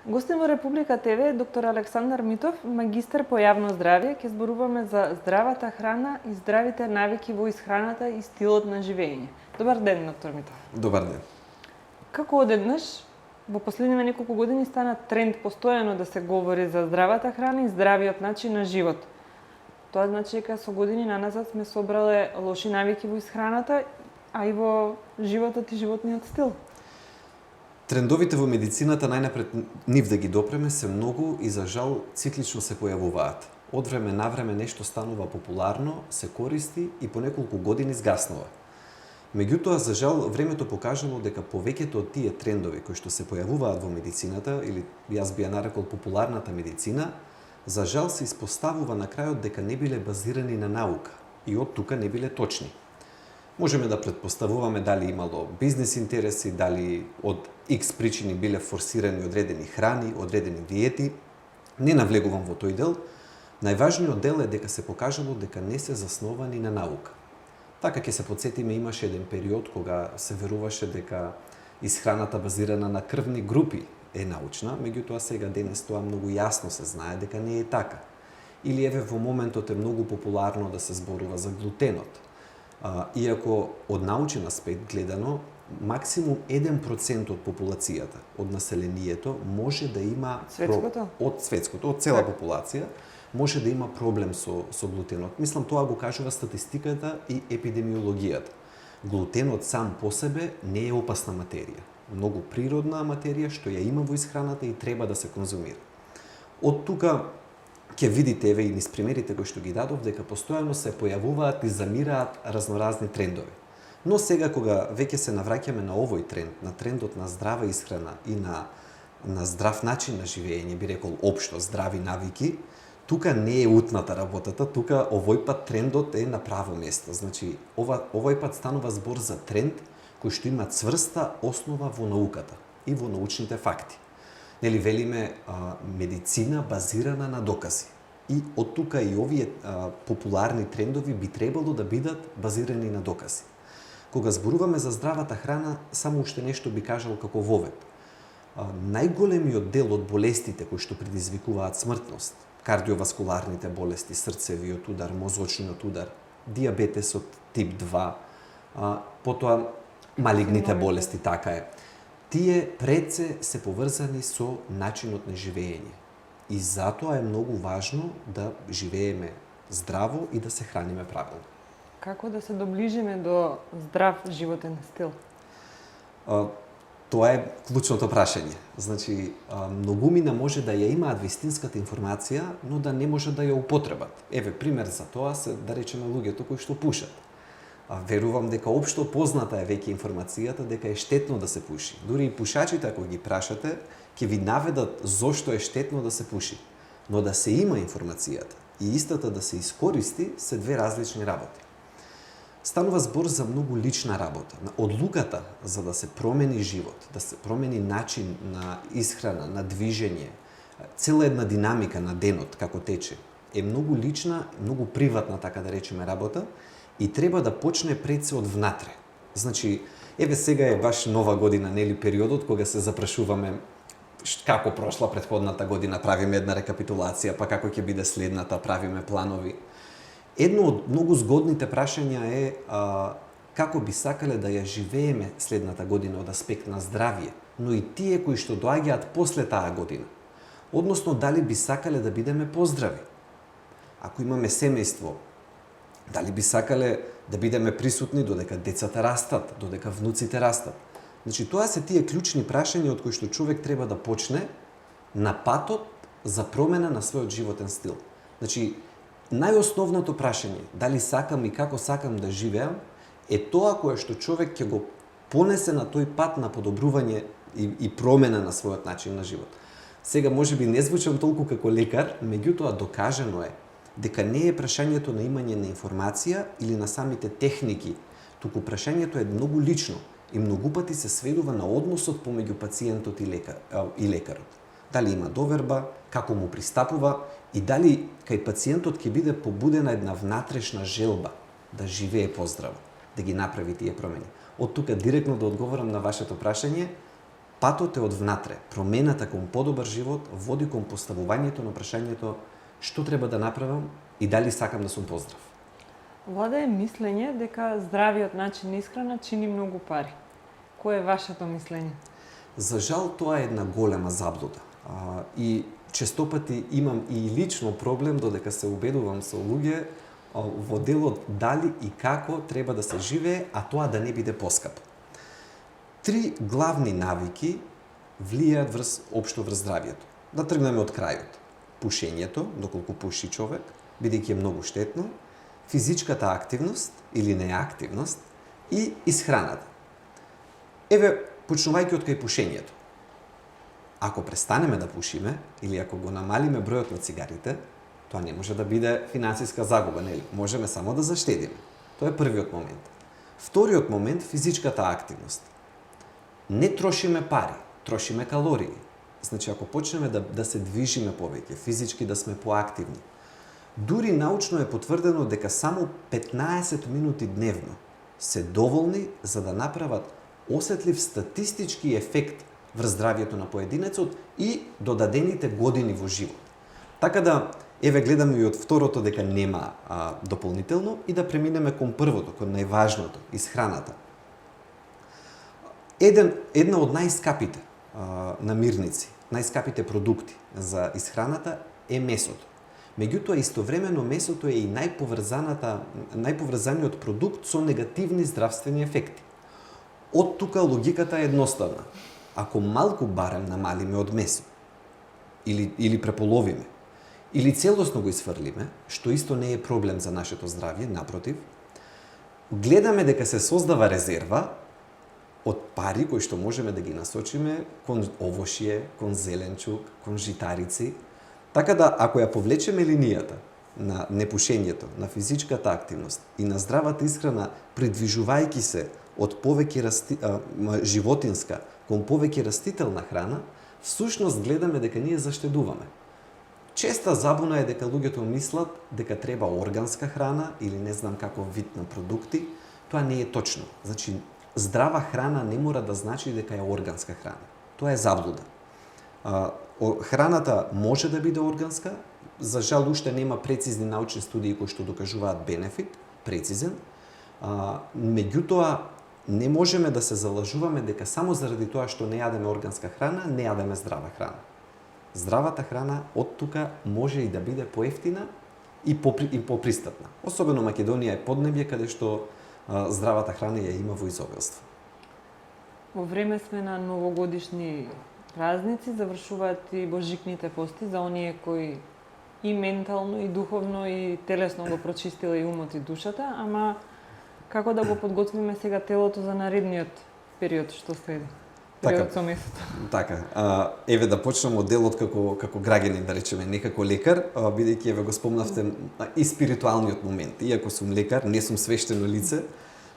Гостин во Република ТВ е доктор Александар Митов, магистар по јавно здравје. Ќе зборуваме за здравата храна и здравите навики во исхраната и стилот на живење. Добар ден, доктор Митов. Добар ден. Како одеднаш, во последниве неколку години стана тренд постојано да се говори за здравата храна и здравиот начин на живот. Тоа значи дека со години наназад сме собрале лоши навики во исхраната, а и во животот и животниот стил. Трендовите во медицината најнапред нив да ги допреме се многу и за жал циклично се појавуваат. Од време на време нешто станува популарно, се користи и по неколку години згаснува. Меѓутоа, за жал, времето покажало дека повеќето од тие трендови кои што се појавуваат во медицината, или јас би ја нарекол популарната медицина, за жал се испоставува на крајот дека не биле базирани на наука и од тука не биле точни. Можеме да претпоставуваме дали имало бизнес интереси, дали од X причини биле форсирани одредени храни, одредени диети. Не навлегувам во тој дел. Најважниот дел е дека се покажало дека не се засновани на наука. Така ќе се потсетиме, имаше еден период кога се веруваше дека исхраната базирана на крвни групи е научна, меѓутоа сега денес тоа многу јасно се знае дека не е така. Или еве во моментот е многу популарно да се зборува за глутенот. Иако од научен аспект гледано, максимум 1% од популацијата, од населението, може да има од цела популација, може да има проблем со глутенот. Мислам, тоа го кажува статистиката и епидемиологијата. Глутенот сам по себе не е опасна материја. Многу природна материја што ја има во исхраната и треба да се конзумира. Од тука ќе видите, еве и низ примерите кои што ги дадов, дека постојано се појавуваат и замираат разноразни трендови. Но сега кога веќе се навраќаме на овој тренд, на трендот на здрава исхрана и на здрав начин на живење, би рекол општо здрави навики, тука не е утната работата, тука овој пат трендот е на право место. Значи, овој пат станува збор за тренд кој што има цврста основа во науката и во научните факти. Нели велиме медицина базирана на докази. И од тука и овие популарни трендови би требало да бидат базирани на докази. Кога зборуваме за здравата храна, само уште нешто би кажал како вовед. Најголемиот дел од болестите кои што предизвикуваат смртност, кардиоваскуларните болести, срцевиот удар, мозочниот удар, диабетесот тип 2, потоа малигните болести, така е. Тие пред се поврзани со начинот на живење. И затоа е многу важно да живееме здраво и да се храниме правилно. Како да се доближиме до здрав животен стил? Тоа е клучното прашање. Значи, многумина може да ја имаат вистинската информација, но да не може да ја употребат. Еве, пример за тоа се, да речеме, луѓето кои што пушат. Верувам дека општо позната е веќе информацијата дека е штетно да се пуши. Дури и пушачите, ако ги прашате, ќе ви наведат зошто е штетно да се пуши. Но да се има информацијата и истата да се искористи се две различни работи. Станува збор за многу лична работа. Одлуката за да се промени живот, да се промени начин на исхрана, на движење, цела една динамика на денот како тече, е многу лична, многу приватна, така да речеме, работа и треба да почне пред се од внатре. Значи, еве сега е баш нова година, нели, периодот кога се запрашуваме како прошла претходната година, правиме една рекапитулација, па како ќе биде следната, правиме планови. Едно од многу згодните прашања е како би сакале да ја живееме следната година од аспект на здравје, но и тие кои што доаѓаат после таа година. Односно, дали би сакале да бидеме поздрави? Ако имаме семејство, дали би сакале да бидеме присутни додека децата растат, додека внуците растат? Значи, тоа се тие клучни прашања од кои што човек треба да почне на патот за промена на својот животен стил. Значи, најосновното прашање, дали сакам и како сакам да живеам, е тоа кое што човек ќе го понесе на тој пат на подобрување и промена на својот начин на живот. Сега, можеби не звучам толку како лекар, меѓутоа докажано е дека не е прашањето на имање на информација или на самите техники, туку прашањето е многу лично и многу пати се сведува на односот помеѓу пациентот и лекарот. Дали има доверба, како му пристапува и дали кај пациентот ќе биде побудена една внатрешна желба да живее поздраво, да ги направи тие промени. Од тука директно да одговорам на вашето прашање, Патот е од внатре. Промената кон подобар живот води кон поставувањето на прашањето што треба да направам и дали сакам да сум поздрав. Владее мислење дека здравиот начин на исхрана чини многу пари. Кое е вашето мислење? За жал, тоа е една голема заблуда. И честопати имам и лично проблем додека се убедувам со луѓе во делот дали и како треба да се живее, а тоа да не биде поскапо. 3 главни навики влијаат општо врз здравието. Да тргнеме од крајот. Пушењето, доколку пуши човек, бидејќи е многу штетно, физичката активност или неактивност и исхраната. Еве, почнувајќи од кај пушењето. Ако престанеме да пушиме или ако го намалиме бројот на цигарите, тоа не може да биде финансиска загуба, нели? Можеме само да заштедиме. Тоа е првиот момент. Вториот момент, физичката активност. Не трошиме пари, трошиме калории. Значи, ако почнеме да се движиме повеќе, физички да сме поактивни, дури научно е потврдено дека само 15 минути дневно се доволни за да направат осетлив статистички ефект врз здравието на поединецот и додадените години во живот. Така да, еве гледаме и од второто дека нема дополнително и да преминеме кон првото, кон најважното, исхраната. Една од најскапите намирници, најскапите продукти за исхраната е месото. Меѓутоа, истовремено месото е и најповрзаниот продукт со негативни здравствени ефекти. Од тука логиката е едноставна. Ако малку барем намалиме од месо, или преполовиме, или целосно го исфрлиме, што исто не е проблем за нашето здравје, напротив, гледаме дека се создава резерва од пари кои што можеме да ги насочиме кон овошје, кон зеленчук, кон житарици. Така да, ако ја повлечеме линијата на непушењето, на физичката активност и на здравата исхрана, придвижувајќи се од повеќе животинска кон повеќе растителна храна, всушност гледаме дека ние заштедуваме. Честа забуна е дека луѓето мислат дека треба органска храна или не знам каков вид на продукти. Тоа не е точно. Значи, здрава храна не мора да значи дека е органска храна. Тоа е заблуда. Храната може да биде органска, за жал уште нема прецизни научни студии кои што докажуваат бенефит, прецизен. Меѓутоа, не можеме да се залажуваме дека само заради тоа што не јадеме органска храна, не јадеме здрава храна. Здравата храна од тука може и да биде поевтина и попристапна. Особено Македонија е поднебје каде што здравата храна ја има во изобилство. Во време сме на новогодишни празници, завршуваат и божикните пости за оние кои и ментално, и духовно, и телесно го прочистила и умот и душата, ама како да го подготвиме сега телото за наредниот период што следи? Период со месото. Така. Еве да почнам од делот како граѓанин, да речеме, не како лекар, бидејќи еве го спомнавте и спиритуалниот момент. Иако сум лекар, не сум свештено лице,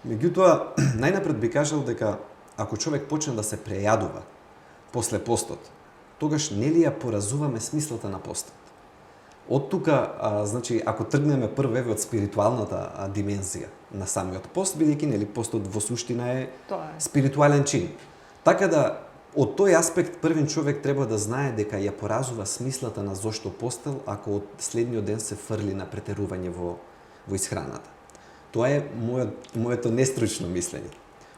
меѓутоа најнапред би кажал дека ако човек почне да се прејадува после постот, тогаш нели ја поразуваме смислата на постот. Од тука, значи, ако тргнеме прво еве од спиритуалната димензија на самиот пост, бидејќи нели постот во суштина е спиритуален чин. Така да, од тој аспект првин човек треба да знае дека ја поразува смислата на зошто постел ако од следниот ден се фрли на претерување во исхраната. Тоа е моето нестручно мислење.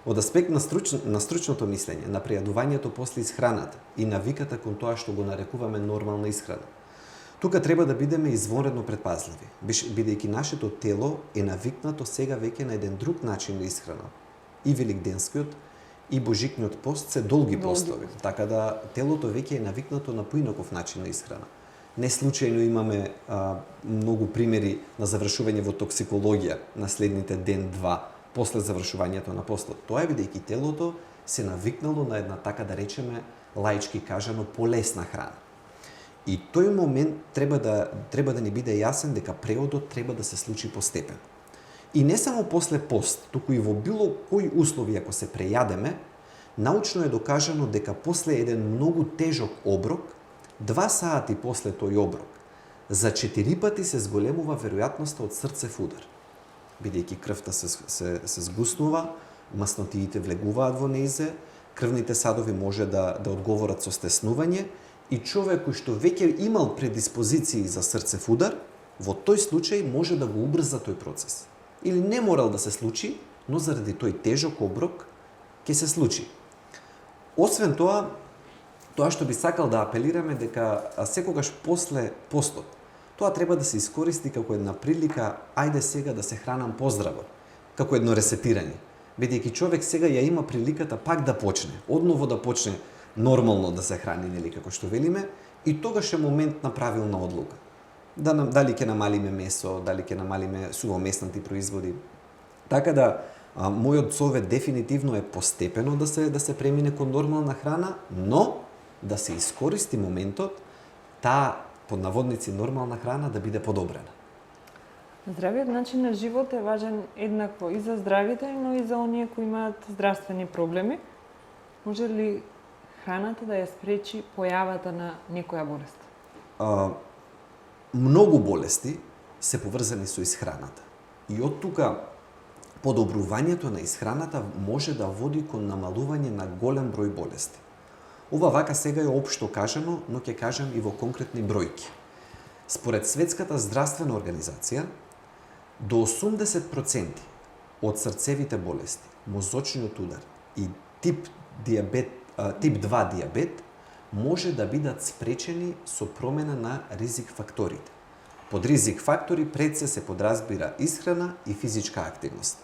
Од аспект на стручното мислење, на прејадувањето после исхраната и навиката кон тоа што го нарекуваме нормална исхрана. Тука треба да бидеме извонредно предпазливи, бидејќи нашето тело е навикнато сега веќе на еден друг начин на исхрана. И великденскиот и божикниот пост се долги постови, така да телото веќе е навикнато на поинаков начин на исхрана. Не случајно имаме многу примери на завршување во токсикологија на следните ден-два после завршувањето на постот. Тоа е бидејќи телото се навикнало на една, така да речеме, лаички кажано, полесна храна. И тој момент треба да ни биде јасен дека преодот треба да се случи постепено. И не само после пост, туку и во било кои услови ако се прејадеме, научно е докажано дека после еден многу тежок оброк, 2 сати после тој оброк, за 4 пати се зголемува веројатноста од срцев удар. Бидејќи крвта се згуснува, маснотиите влегуваат во нејзе, крвните садови може да одговорат со стеснување и човек кој што веќе имал предиспозиции за срцев удар, во тој случај може да го убрза тој процес. Или не морал да се случи, но заради тој тежок оброк ќе се случи. Освен тоа што би сакал да апелираме дека секогаш после постот, тоа треба да се искористи како една прилика, ајде сега да се хранам поздраво, како едно ресетирање. Бидејќи човек сега ја има приликата пак да почне, одново да почне нормално да се храни, нели, како што велиме, и тогаш е момент на правилна одлука. Дали ќе намалиме месо, дали ќе намалиме сувомеснати производи. Така да, мојот совет дефинитивно е постепено да се премине кон нормална храна, но да се искористи моментот таа, под наводници, нормална храна да биде подобрена. Здравиот начин на живот е важен еднакво и за здравите, но и за оние кои имаат здравствени проблеми. Може ли храната да ја спречи појавата на некоја болест? Многу болести се поврзани со исхраната. И од тука подобрувањето на исхраната може да води кон намалување на голем број болести. Ова вака сега е општо кажано, но ќе кажам и во конкретни бројки. Според Светската здравствена организација, до 80% од срцевите болести, мозочниот удар и тип 2 диабет може да бидат спречени со промена на ризик факторите. Под ризик фактори пред се подразбира исхрана и физичка активност.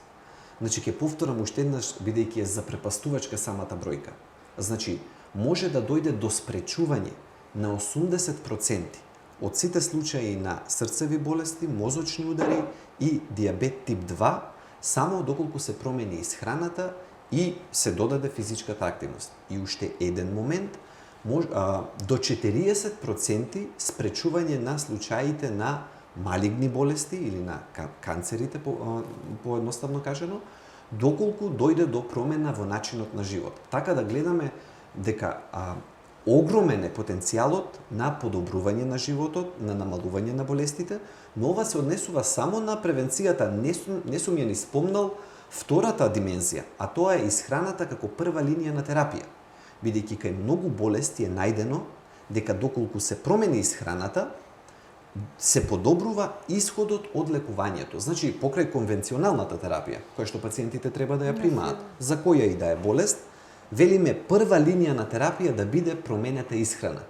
Значи, ќе повторам уште еднаш, бидејќи е запрепастувачка самата бројка. Значи, може да дојде до спречување на 80% од сите случаи на срцеви болести, мозочни удари и диабет тип 2, само доколку се промени исхраната и се додаде физичката активност. И уште еден момент, до 40% спречување на случаите на малигни болести или на канцерите, поедноставно кажано, доколку дојде до промена во начинот на живот. Така да гледаме дека огромен е потенцијалот на подобрување на животот, на намалување на болестите, но ова се однесува само на превенцијата. Не сум ја ни спомнал втората димензија, а тоа е исхраната како прва линија на терапија. Бидејќи кај многу болести е најдено дека доколку се промени исхраната, се подобрува исходот од лекувањето. Значи, покрај конвенционалната терапија, која што пациентите треба да ја примаат, за која и да е болест, велиме прва линија на терапија да биде променета исхрана.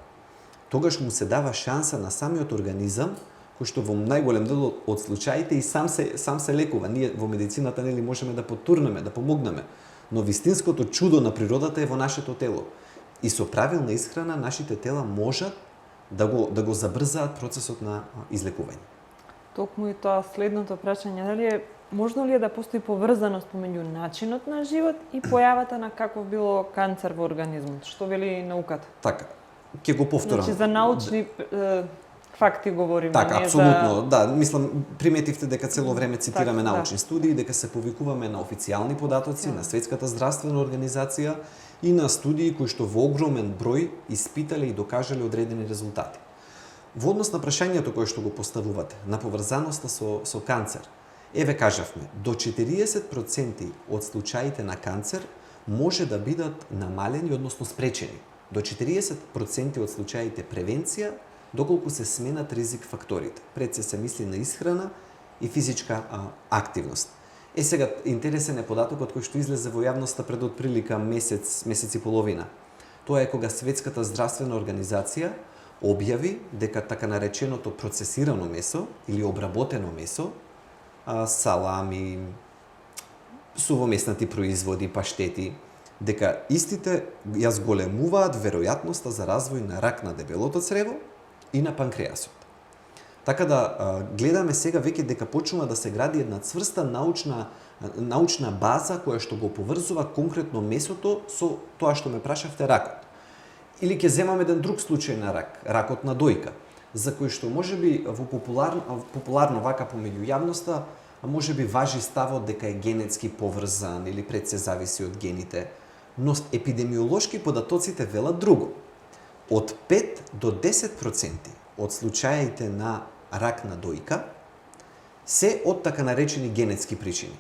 Тогаш му се дава шанса на самиот организам, кој што во најголем дел од случаите и сам се лекува. Ние во медицината нели можеме да потурнеме, да помогнеме, но вистинското чудо на природата е во нашето тело. И со правилна исхрана нашите тела можат да го забрзаат процесот на излекување. Токму и тоа следното прашање, дали можно ли е да постои поврзаност помеѓу начинот на живот и појавата на каков било канцер во организмот? Што вели науката? Така, ќе го повторам. Значи за научни факти говориме. Така, не апсолутно, за... да. Мислам, приметивте дека цело време цитираме така, научни студии, дека се повикуваме на официјални податоци, на Светската здравствена организација и на студии кои што во огромен број испитале и докажале одредени резултати. Во однос на прашањето кое што го поставувате, на поврзаноста со канцер, еве кажавме, до 40% од случаите на канцер може да бидат намалени, односно спречени. До 40% од случаите превенција, доколку се сменат ризик факторите. Пред се мисли на исхрана и физичка активност. Сега, интересен е податокот кој што излезе во јавноста пред отприлика месец и половина. Тоа е кога Светската здравствена организација објави дека така нареченото процесирано месо или обработено месо, салами, сувомеснати производи, паштети, дека истите ја зголемуваат веројатноста за развој на рак на дебелото црево и на панкреасот. Така да гледаме сега веќе дека почнува да се гради една цврста научна база која што го поврзува конкретно месото со тоа што ме прашавте, ракот. Или ќе земаме еден друг случај на рак, ракот на дојка, за кој што можеби во популарно вака помеѓу јавноста, можеби важи ставот дека е генетски поврзан или пред се зависи од гените, но епидемиолошки податоците велат друго. Од 5 до 10% од случаите на рак на дојка се од така наречени генетски причини.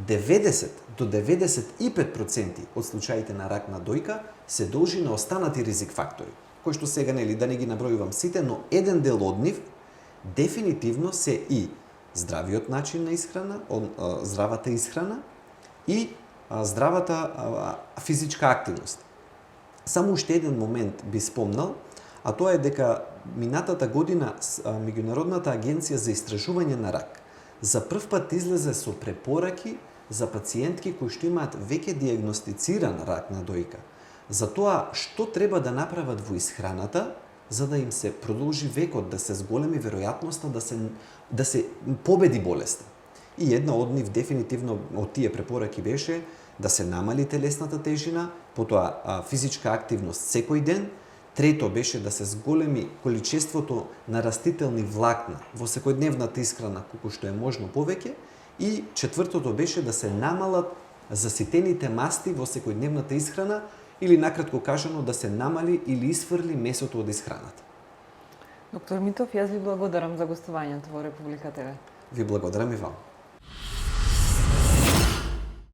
90 до 95% од случаите на рак на дојка се должи на останати ризик фактори, кои што сега да не ги набројувам сите, но еден дел од нив дефинитивно се и здравиот начин на исхрана, здравата исхрана и здравата физичка активност. Само уште еден момент би спомнал, а тоа е дека минатата година Меѓународната агенција за истражување на рак за прв пат излезе со препораки за пациентки кои што имаат веќе диагностициран рак на дојка, за тоа што треба да направат во исхраната за да им се продолжи векот, да се зголеми веројатноста да се победи болеста. И една од нив дефинитивно од тие препораки беше да се намали телесната тежина, потоа физичка активност секој ден. Трето беше да се зголеми количеството на растителни влакна во секојдневната исхрана колку што е можно повеќе. И четвртото беше да се намалат заситените масти во секојдневната исхрана, или накратко кажано да се намали или исфрли месото од исхраната. Доктор Митов, јас ви благодарам за гостувањето во Република ТВ. Ви благодарам и вам.